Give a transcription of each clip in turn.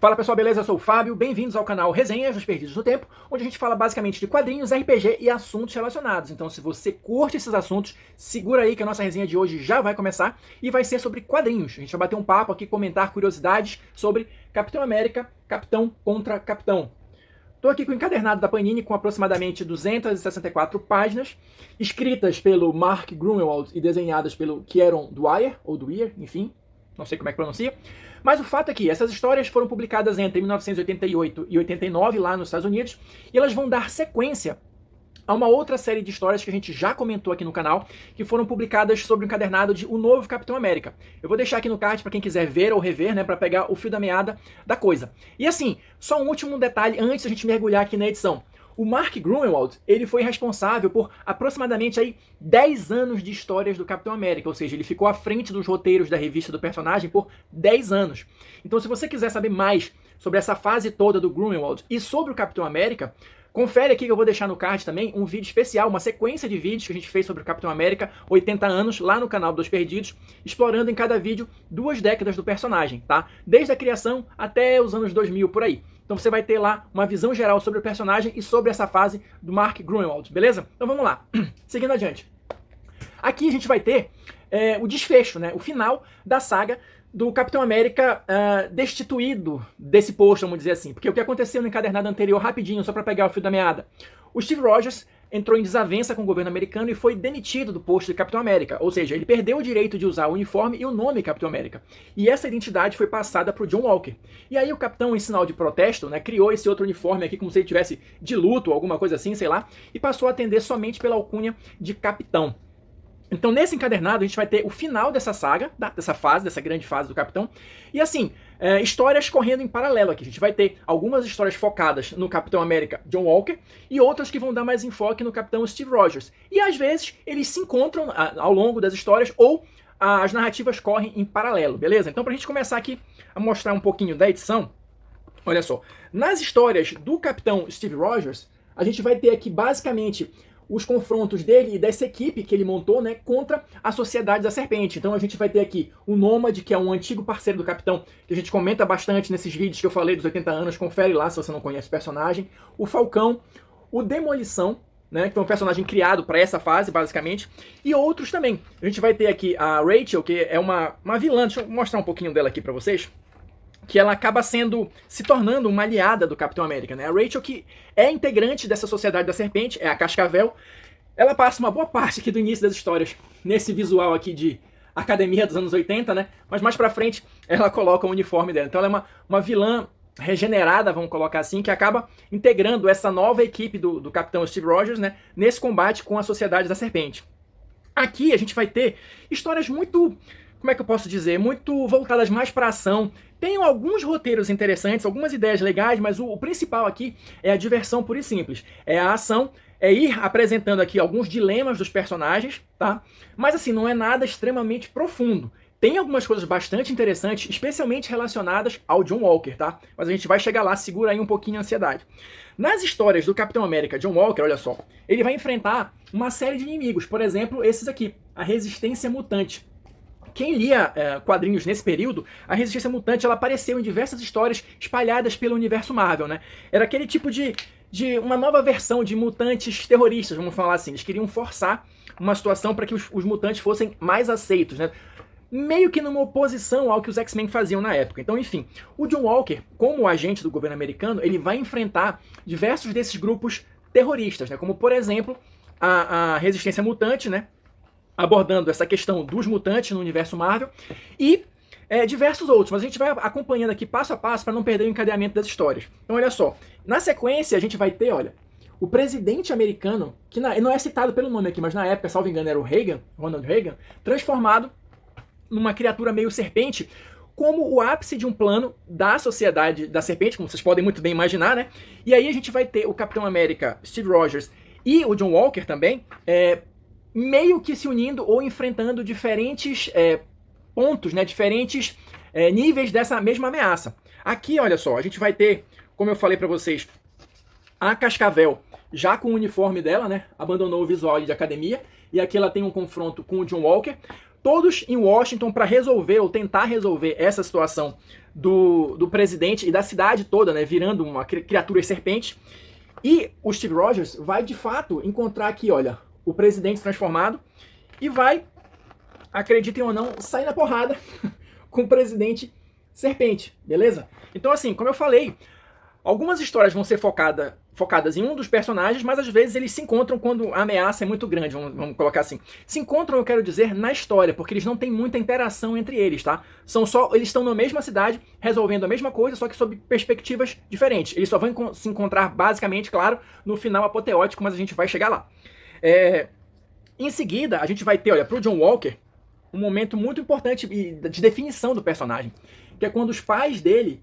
Fala pessoal, beleza? Eu sou o Fábio, bem-vindos ao canal Resenhas dos Perdidos no Tempo, onde a gente fala basicamente de quadrinhos, RPG e assuntos relacionados. Então se você curte esses assuntos, segura aí que a nossa resenha de hoje já vai começar e vai ser sobre quadrinhos. A gente vai bater um papo aqui, comentar curiosidades sobre Capitão América, Capitão contra Capitão. Estou aqui com o encadernado da Panini com aproximadamente 264 páginas, escritas pelo Mark Gruenwald e desenhadas pelo Kieron Dwyer, ou Dwyer, enfim, não sei como é que pronuncia. Mas o fato é que essas histórias foram publicadas entre 1988 e 89 lá nos Estados Unidos, e elas vão dar sequência a uma outra série de histórias que a gente já comentou aqui no canal, que foram publicadas sobre o encadernado de O Novo Capitão América. Eu vou deixar aqui no card para quem quiser ver ou rever, né, para pegar o fio da meada da coisa. E assim, só um último detalhe antes da gente mergulhar aqui na edição. O Mark Gruenwald, ele foi responsável por aproximadamente aí 10 anos de histórias do Capitão América, ou seja, ele ficou à frente dos roteiros da revista do personagem por 10 anos. Então se você quiser saber mais sobre essa fase toda do Gruenwald e sobre o Capitão América, confere aqui que eu vou deixar no card também um vídeo especial, uma sequência de vídeos que a gente fez sobre o Capitão América 80 anos, lá no canal dos Perdidos, explorando em cada vídeo 2 décadas do personagem, tá? Desde a criação até os anos 2000 por aí. Então você vai ter lá uma visão geral sobre o personagem e sobre essa fase do Mark Gruenwald, beleza? Então vamos lá, seguindo adiante. Aqui a gente vai ter o desfecho, né? O final da saga do Capitão América destituído desse posto, vamos dizer assim. Porque o que aconteceu no encadernado anterior, rapidinho, só para pegar o fio da meada. O Steve Rogers entrou em desavença com o governo americano e foi demitido do posto de Capitão América. Ou seja, ele perdeu o direito de usar o uniforme e o nome Capitão América. E essa identidade foi passada para o John Walker. E aí o Capitão, em sinal de protesto, né, criou esse outro uniforme aqui como se ele tivesse de luto ou alguma coisa assim, sei lá, e passou a atender somente pela alcunha de Capitão. Então nesse encadernado a gente vai ter o final dessa saga, dessa fase, dessa grande fase do Capitão. E assim, histórias correndo em paralelo aqui. A gente vai ter algumas histórias focadas no Capitão América John Walker e outras que vão dar mais enfoque no Capitão Steve Rogers. E às vezes eles se encontram ao longo das histórias ou as narrativas correm em paralelo, beleza? Então pra gente começar aqui a mostrar um pouquinho da edição, olha só. Nas histórias do Capitão Steve Rogers, a gente vai ter aqui basicamente os confrontos dele e dessa equipe que ele montou, né, contra a Sociedade da Serpente. Então a gente vai ter aqui o Nômade, que é um antigo parceiro do Capitão, que a gente comenta bastante nesses vídeos que eu falei dos 80 anos, confere lá se você não conhece o personagem. O Falcão, o Demolição, né, que foi um personagem criado para essa fase, basicamente, e outros também. A gente vai ter aqui a Rachel, que é uma vilã, deixa eu mostrar um pouquinho dela aqui para vocês, que ela acaba se tornando uma aliada do Capitão América, né? A Rachel, que é integrante dessa Sociedade da Serpente, é a Cascavel, ela passa uma boa parte aqui do início das histórias nesse visual aqui de academia dos anos 80, né? Mas mais pra frente ela coloca o uniforme dela. Então ela é uma vilã regenerada, vamos colocar assim, que acaba integrando essa nova equipe do Capitão Steve Rogers, né? Nesse combate com a Sociedade da Serpente. Aqui a gente vai ter histórias muito, como é que eu posso dizer, muito voltadas mais para ação. Tem alguns roteiros interessantes, algumas ideias legais, mas o principal aqui é a diversão pura e simples. É a ação, é ir apresentando aqui alguns dilemas dos personagens, tá? Mas assim, não é nada extremamente profundo. Tem algumas coisas bastante interessantes, especialmente relacionadas ao John Walker, tá? Mas a gente vai chegar lá, segura aí um pouquinho a ansiedade. Nas histórias do Capitão América John Walker, olha só, ele vai enfrentar uma série de inimigos, por exemplo, esses aqui, a Resistência Mutante. Quem lia quadrinhos nesse período, a Resistência Mutante ela apareceu em diversas histórias espalhadas pelo universo Marvel, né? Era aquele tipo de uma nova versão de mutantes terroristas, vamos falar assim. Eles queriam forçar uma situação para que os mutantes fossem mais aceitos, né? Meio que numa oposição ao que os X-Men faziam na época. Então, enfim, o John Walker, como agente do governo americano, ele vai enfrentar diversos desses grupos terroristas, né? Como, por exemplo, a Resistência Mutante, né? Abordando essa questão dos mutantes no universo Marvel, e diversos outros, mas a gente vai acompanhando aqui passo a passo para não perder o encadeamento das histórias. Então olha só, na sequência a gente vai ter, olha, o presidente americano, que não é citado pelo nome aqui, mas na época, salvo engano, era o Reagan, Ronald Reagan, transformado numa criatura meio serpente, como o ápice de um plano da Sociedade da Serpente, como vocês podem muito bem imaginar, né? E aí a gente vai ter o Capitão América, Steve Rogers, e o John Walker também, meio que se unindo ou enfrentando diferentes pontos, né, diferentes níveis dessa mesma ameaça. Aqui, olha só, a gente vai ter, como eu falei pra vocês, a Cascavel já com o uniforme dela, né, abandonou o visual de academia, e aqui ela tem um confronto com o John Walker. todos em Washington para resolver ou tentar resolver essa situação do presidente e da cidade toda, né, virando uma criatura serpente. E o Steve Rogers vai de fato encontrar aqui, olha, o presidente transformado e vai, acreditem ou não, sair na porrada com o presidente serpente, beleza? Então assim, como eu falei, algumas histórias vão ser focadas em um dos personagens, mas às vezes eles se encontram quando a ameaça é muito grande, vamos colocar assim. Se encontram, eu quero dizer, na história, porque eles não têm muita interação entre eles, tá? Eles estão na mesma cidade, resolvendo a mesma coisa, só que sob perspectivas diferentes. Eles só vão se encontrar, basicamente, claro, no final apoteótico, mas a gente vai chegar lá. Em seguida, a gente vai ter, olha, pro John Walker, um momento muito importante de definição do personagem, que é quando os pais dele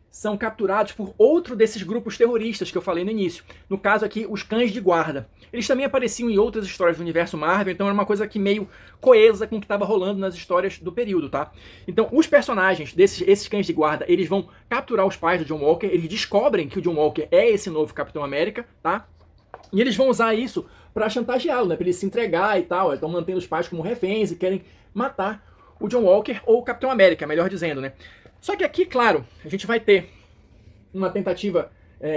são capturados por outro desses grupos terroristas que eu falei no início. No caso aqui, os Cães de Guarda. Eles também apareciam em outras histórias do universo Marvel, então era uma coisa que meio coesa com o que estava rolando nas histórias do período, tá? Então, os personagens esses Cães de Guarda, eles vão capturar os pais do John Walker, eles descobrem que o John Walker é esse novo Capitão América, tá? E eles vão usar isso pra chantageá-lo, né? Pra ele se entregar e tal. Estão mantendo os pais como reféns e querem matar o John Walker, ou o Capitão América, melhor dizendo, né? Só que aqui, claro, a gente vai ter uma tentativa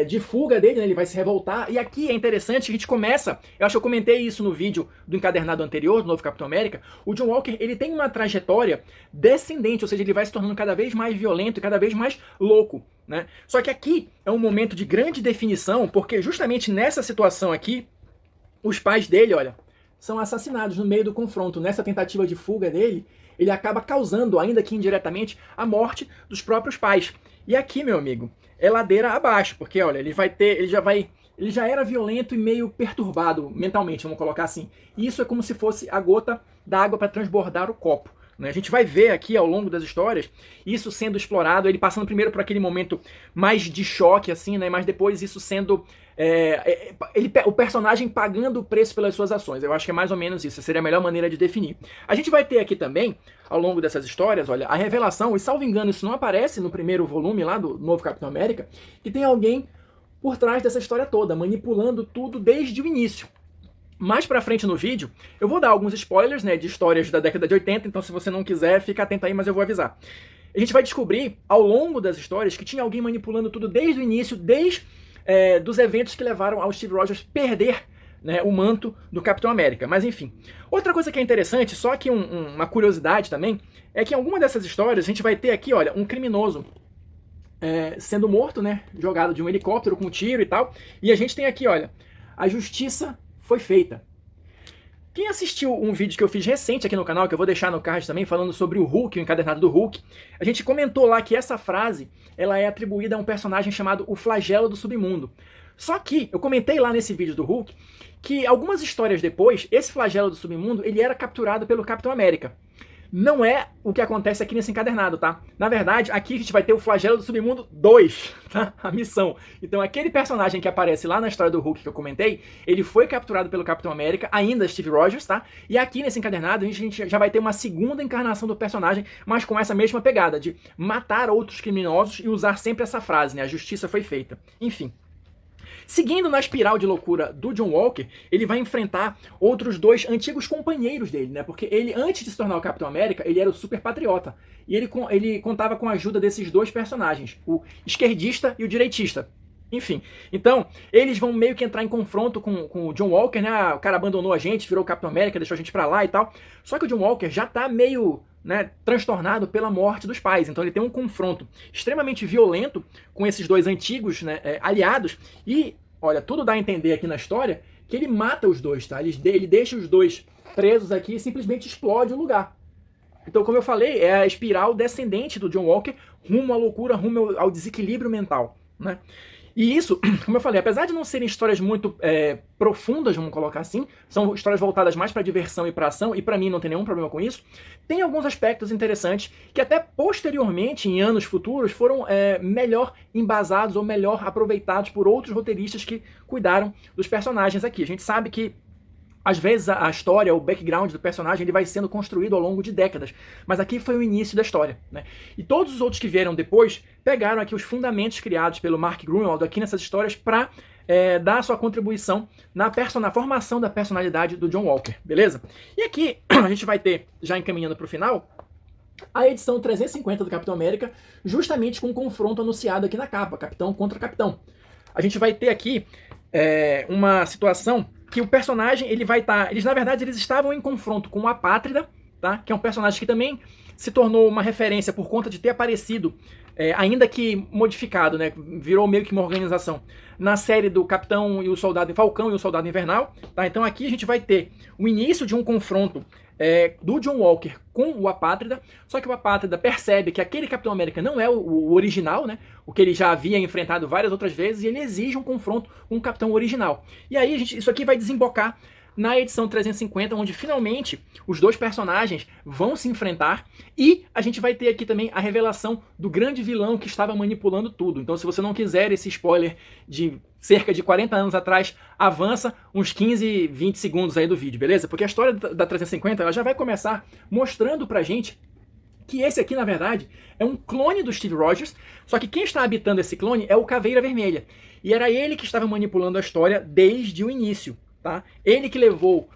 de fuga dele, né? Ele vai se revoltar. E aqui é interessante, a gente começa, eu acho que eu comentei isso no vídeo do encadernado anterior, do novo Capitão América, o John Walker, ele tem uma trajetória descendente, ou seja, ele vai se tornando cada vez mais violento e cada vez mais louco, né? Só que aqui é um momento de grande definição, porque justamente nessa situação aqui, os pais dele, olha, são assassinados no meio do confronto. Nessa tentativa de fuga dele, ele acaba causando, ainda que indiretamente, a morte dos próprios pais. E aqui, meu amigo, é ladeira abaixo, porque olha, ele já era violento e meio perturbado mentalmente, vamos colocar assim. E isso é como se fosse a gota d'água para transbordar o copo, né? A gente vai ver aqui ao longo das histórias isso sendo explorado, ele passando primeiro por aquele momento mais de choque, assim, né? Mas depois isso sendo o personagem pagando o preço pelas suas ações. Eu acho que é mais ou menos isso, seria a melhor maneira de definir. A gente vai ter aqui também, ao longo dessas histórias, olha, a revelação, e salvo engano isso não aparece no primeiro volume lá do novo Capitão América, que tem alguém por trás dessa história toda, manipulando tudo desde o início. Mais pra frente no vídeo, eu vou dar alguns spoilers, né, de histórias da década de 80, então se você não quiser, fica atento aí, mas eu vou avisar. A gente vai descobrir, ao longo das histórias, que tinha alguém manipulando tudo desde o início, dos eventos que levaram ao Steve Rogers perder, né, o manto do Capitão América. Mas enfim. Outra coisa que é interessante, só que uma curiosidade também, é que em alguma dessas histórias a gente vai ter aqui, olha, um criminoso sendo morto, né, jogado de um helicóptero com um tiro e tal. E a gente tem aqui, olha, a justiça foi feita. Quem assistiu um vídeo que eu fiz recente aqui no canal, que eu vou deixar no card também, falando sobre o Hulk, o encadernado do Hulk, a gente comentou lá que essa frase, ela é atribuída a um personagem chamado o Flagelo do Submundo. Só que, eu comentei lá nesse vídeo do Hulk, que algumas histórias depois, esse Flagelo do Submundo, ele era capturado pelo Capitão América. Não é o que acontece aqui nesse encadernado, tá? Na verdade, aqui a gente vai ter o Flagelo do Submundo 2, tá? A missão. Então aquele personagem que aparece lá na história do Hulk que eu comentei, ele foi capturado pelo Capitão América, ainda Steve Rogers, tá? E aqui nesse encadernado a gente já vai ter uma segunda encarnação do personagem, mas com essa mesma pegada, de matar outros criminosos e usar sempre essa frase, né? A justiça foi feita. Enfim. Seguindo na espiral de loucura do John Walker, ele vai enfrentar outros dois antigos companheiros dele, né? Porque ele, antes de se tornar o Capitão América, ele era o super patriota. E ele contava com a ajuda desses dois personagens, o esquerdista e o direitista. Enfim, então, eles vão meio que entrar em confronto com o John Walker, né? Ah, o cara abandonou a gente, virou o Capitão América, deixou a gente pra lá e tal. Só que o John Walker já tá meio, né, transtornado pela morte dos pais. Então ele tem um confronto extremamente violento com esses dois antigos, né, aliados. E, olha, tudo dá a entender aqui na história que ele mata os dois, tá? Ele deixa os dois presos aqui e simplesmente explode o lugar. Então, como eu falei, é a espiral descendente do John Walker rumo à loucura, rumo ao desequilíbrio mental, né? E isso, como eu falei, apesar de não serem histórias muito profundas, vamos colocar assim, são histórias voltadas mais para diversão e para ação, e para mim não tem nenhum problema com isso, tem alguns aspectos interessantes que até posteriormente, em anos futuros, foram melhor embasados ou melhor aproveitados por outros roteiristas que cuidaram dos personagens aqui. A gente sabe que Às vezes a história, o background do personagem, ele vai sendo construído ao longo de décadas. Mas aqui foi o início da história, né? E todos os outros que vieram depois pegaram aqui os fundamentos criados pelo Mark Gruenwald aqui nessas histórias para dar a sua contribuição na formação da personalidade do John Walker, beleza? E aqui a gente vai ter, já encaminhando para o final, a edição 350 do Capitão América, justamente com um confronto anunciado aqui na capa, Capitão contra Capitão. A gente vai ter aqui uma situação que o personagem, ele vai estar... Eles, na verdade, eles estavam em confronto com o Apátrida, tá? Que é um personagem que também se tornou uma referência por conta de ter aparecido, ainda que modificado, né? Virou meio que uma organização, na série do Capitão e o Soldado... Falcão e o Soldado Invernal, tá? Então aqui a gente vai ter o início de um confronto do John Walker com o Apátrida, só que o Apátrida percebe que aquele Capitão América não é o original, né? O que ele já havia enfrentado várias outras vezes, e ele exige um confronto com o Capitão original. E aí isso aqui vai desembocar na edição 350, onde finalmente os dois personagens vão se enfrentar, e a gente vai ter aqui também a revelação do grande vilão que estava manipulando tudo. Então, se você não quiser esse spoiler de cerca de 40 anos atrás, avança uns 15, 20 segundos aí do vídeo, beleza? Porque a história da 350 ela já vai começar mostrando pra gente que esse aqui, na verdade, é um clone do Steve Rogers, só que quem está habitando esse clone é o Caveira Vermelha. E era ele que estava manipulando a história desde o início. Tá? Ele que levou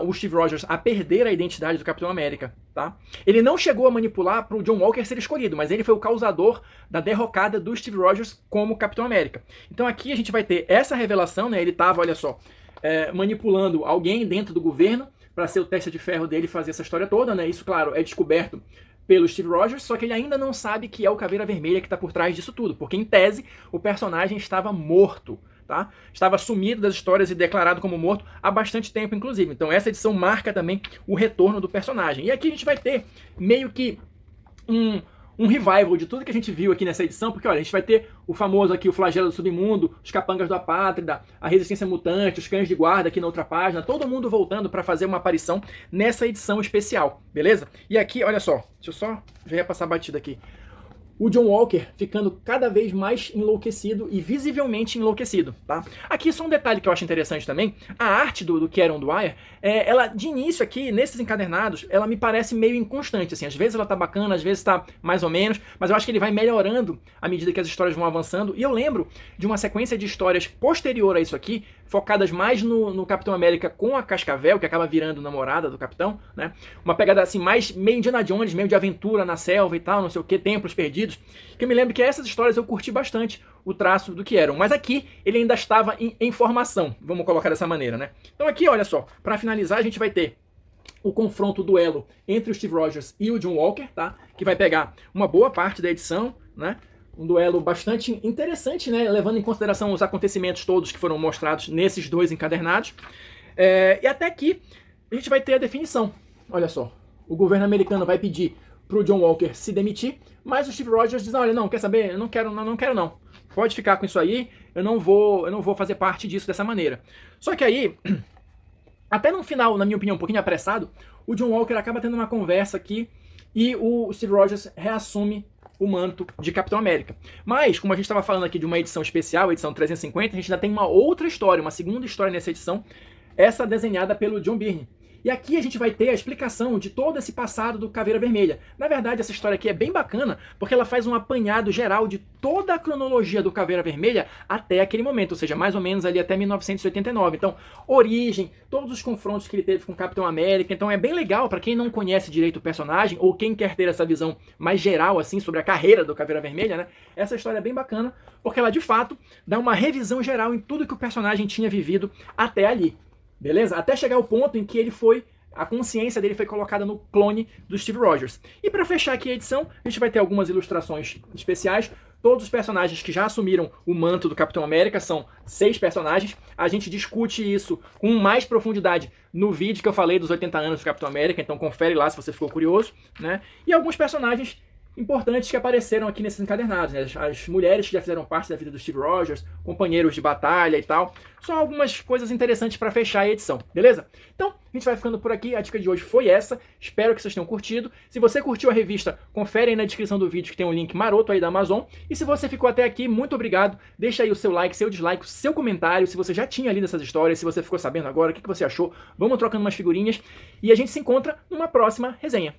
o Steve Rogers a perder a identidade do Capitão América. Tá? Ele não chegou a manipular para o John Walker ser escolhido, mas ele foi o causador da derrocada do Steve Rogers como Capitão América. Então aqui a gente vai ter essa revelação, né? Ele estava, olha só, manipulando alguém dentro do governo para ser o testa de ferro dele fazer essa história toda, né? Isso, claro, é descoberto pelo Steve Rogers, só que ele ainda não sabe que é o Caveira Vermelha que está por trás disso tudo, porque em tese o personagem estava morto. Tá? Estava sumido das histórias e declarado como morto há bastante tempo, inclusive. Então essa edição marca também o retorno do personagem. E aqui a gente vai ter meio que um revival de tudo que a gente viu aqui nessa edição, porque olha, a gente vai ter o famoso aqui, o Flagelo do Submundo, os Capangas do Apátrida, a Resistência Mutante, os Cães de Guarda aqui na outra página, todo mundo voltando para fazer uma aparição nessa edição especial, beleza? E aqui, olha só, deixa eu só, já ia passar a batida aqui. O John Walker ficando cada vez mais enlouquecido e visivelmente enlouquecido, tá? Aqui só um detalhe que eu acho interessante também, a arte do Kieron Dwyer, ela de início aqui, nesses encadernados, ela me parece meio inconstante, assim, às vezes ela tá bacana, às vezes tá mais ou menos, mas eu acho que ele vai melhorando à medida que as histórias vão avançando, e eu lembro de uma sequência de histórias posterior a isso aqui, focadas mais no Capitão América com a Cascavel, que acaba virando namorada do Capitão, né? Uma pegada assim, mais meio Indiana Jones, meio de aventura na selva e tal, não sei o que, templos perdidos, que eu me lembro que essas histórias eu curti bastante o traço do Kieron, mas aqui ele ainda estava em formação, vamos colocar dessa maneira, né? Então aqui, olha só, para finalizar a gente vai ter o confronto, o duelo entre o Steve Rogers e o John Walker, tá? Que vai pegar uma boa parte da edição, né? Um duelo bastante interessante, né? Levando em consideração os acontecimentos todos que foram mostrados nesses dois encadernados. E até aqui a gente vai ter a definição. Olha só, o governo americano vai pedir pro John Walker se demitir, mas o Steve Rogers diz, olha, não, quer saber? Eu não quero não. Pode ficar com isso aí, eu não vou fazer parte disso dessa maneira. Só que aí, até no final, na minha opinião, um pouquinho apressado, o John Walker acaba tendo uma conversa aqui e o Steve Rogers reassume o manto de Capitão América. Mas, como a gente estava falando aqui de uma edição especial, edição 350, a gente ainda tem uma outra história, uma segunda história nessa edição, essa desenhada pelo John Byrne. E aqui a gente vai ter a explicação de todo esse passado do Caveira Vermelha. Na verdade, essa história aqui é bem bacana, porque ela faz um apanhado geral de toda a cronologia do Caveira Vermelha até aquele momento, ou seja, mais ou menos ali até 1989. Então, origem, todos os confrontos que ele teve com o Capitão América. Então é bem legal para quem não conhece direito o personagem, ou quem quer ter essa visão mais geral, assim, sobre a carreira do Caveira Vermelha, né? Essa história é bem bacana, porque ela, de fato, dá uma revisão geral em tudo que o personagem tinha vivido até ali. Beleza? Até chegar ao ponto em que a consciência dele foi colocada no clone do Steve Rogers. E para fechar aqui a edição, a gente vai ter algumas ilustrações especiais. Todos os personagens que já assumiram o manto do Capitão América, são 6 personagens. A gente discute isso com mais profundidade no vídeo que eu falei dos 80 anos do Capitão América, então confere lá se você ficou curioso, né? E alguns personagens importantes que apareceram aqui nesses encadernados, né? As mulheres que já fizeram parte da vida do Steve Rogers, companheiros de batalha e tal. Só algumas coisas interessantes para fechar a edição, beleza? Então, a gente vai ficando por aqui. A dica de hoje foi essa. Espero que vocês tenham curtido. Se você curtiu a revista, confere aí na descrição do vídeo que tem um link maroto aí da Amazon. E se você ficou até aqui, muito obrigado. Deixa aí o seu like, seu dislike, o seu comentário. Se você já tinha lido essas histórias, se você ficou sabendo agora, o que você achou. Vamos trocando umas figurinhas. E a gente se encontra numa próxima resenha.